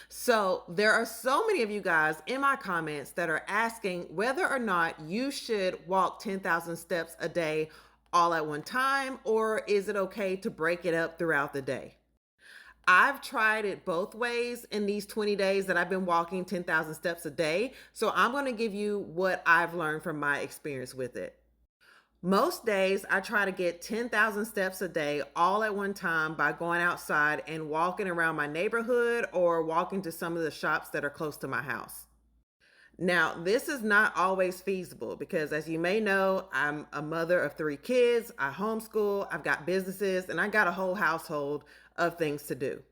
So, there are so many of you guys in my comments that are asking whether or not you should walk 10,000 steps a day all at one time, or is it okay to break it up throughout the day? I've tried it both ways in these 20 days that I've been walking 10,000 steps a day. So, I'm going to give you what I've learned from my experience with it. Most days, I try to get 10,000 steps a day all at one time by going outside and walking around my neighborhood or walking to some of the shops that are close to my house. Now, this is not always feasible because, as you may know, I'm a mother of three kids, I homeschool, I've got businesses, and I got a whole household of things to do.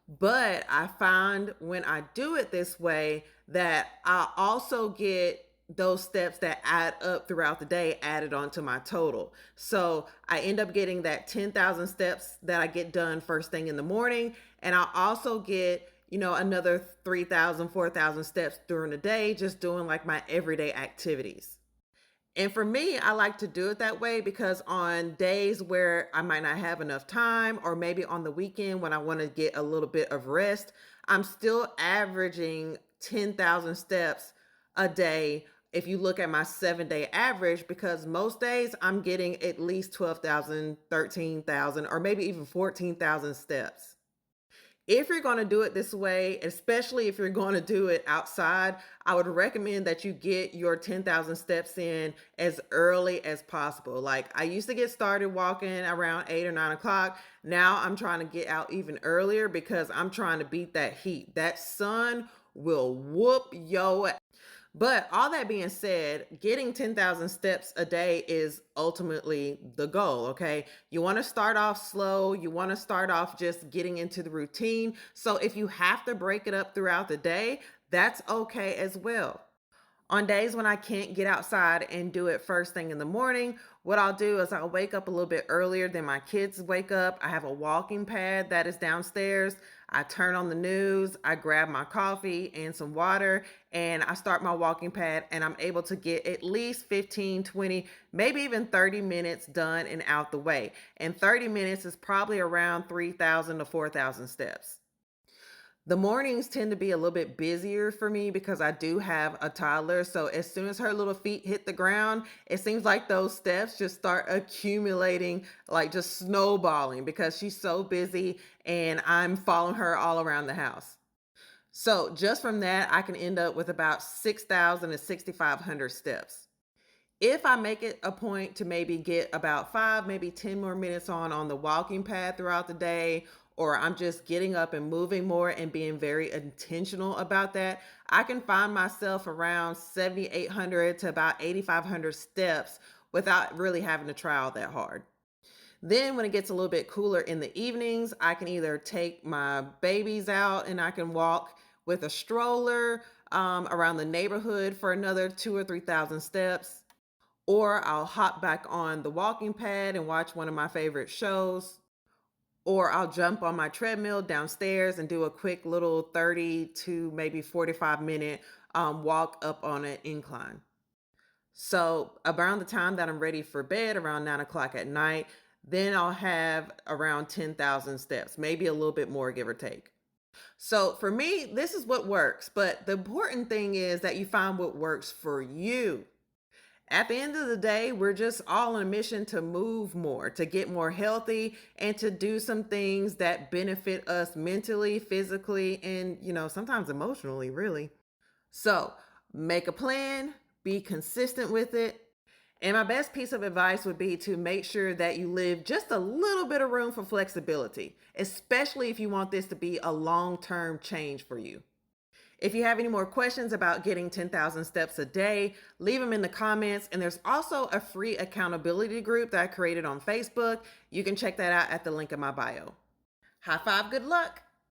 But I find when I do it this way that I also get those steps that add up throughout the day added onto my total. So I end up getting that 10,000 steps that I get done first thing in the morning. And I also get, another 3,000, 4,000 steps during the day, just doing like my everyday activities. And for me, I like to do it that way because on days where I might not have enough time, or maybe on the weekend when I want to get a little bit of rest, I'm still averaging 10,000 steps a day. If you look at my 7 day average, because most days I'm getting at least 12,000, 13,000, or maybe even 14,000 steps. If you're going to do it this way, especially if you're going to do it outside, I would recommend that you get your 10,000 steps in as early as possible. Like I used to get started walking around 8 or 9 o'clock. Now I'm trying to get out even earlier because I'm trying to beat that heat. That sun will whoop yo. But all that being said, getting 10,000 steps a day is ultimately the goal, okay? You want to start off slow. You want to start off just getting into the routine. So if you have to break it up throughout the day, that's okay as well. On days when I can't get outside and do it first thing in the morning, what I'll do is I'll wake up a little bit earlier than my kids wake up. I have a walking pad that is downstairs. I turn on the news, I grab my coffee and some water, and I start my walking pad, and I'm able to get at least 15, 20, maybe even 30 minutes done and out the way. And 30 minutes is probably around 3,000 to 4,000 steps. The mornings tend to be a little bit busier for me because I do have a toddler. So as soon as her little feet hit the ground, it seems like those steps just start accumulating, like just snowballing because she's so busy and I'm following her all around the house. So just from that, I can end up with about 6,000 to 6,500 steps. If I make it a point to maybe get about 5, maybe 10 more minutes on the walking pad throughout the day, or I'm just getting up and moving more and being very intentional about that, I can find myself around 7,800 to about 8,500 steps without really having to try all that hard. Then when it gets a little bit cooler in the evenings, I can either take my babies out and I can walk with a stroller around the neighborhood for another 2 or 3,000 steps, or I'll hop back on the walking pad and watch one of my favorite shows, or I'll jump on my treadmill downstairs and do a quick little 30 to maybe 45-minute walk up on an incline. So around the time that I'm ready for bed, around 9 o'clock at night, then I'll have around 10,000 steps, maybe a little bit more, give or take. So for me, this is what works. But the important thing is that you find what works for you. At the end of the day, we're just all on a mission to move more, to get more healthy, and to do some things that benefit us mentally, physically, and, sometimes emotionally, really. So make a plan, be consistent with it. And my best piece of advice would be to make sure that you leave just a little bit of room for flexibility, especially if you want this to be a long term change for you. If you have any more questions about getting 10,000 steps a day, leave them in the comments. And there's also a free accountability group that I created on Facebook. You can check that out at the link in my bio. High five, good luck.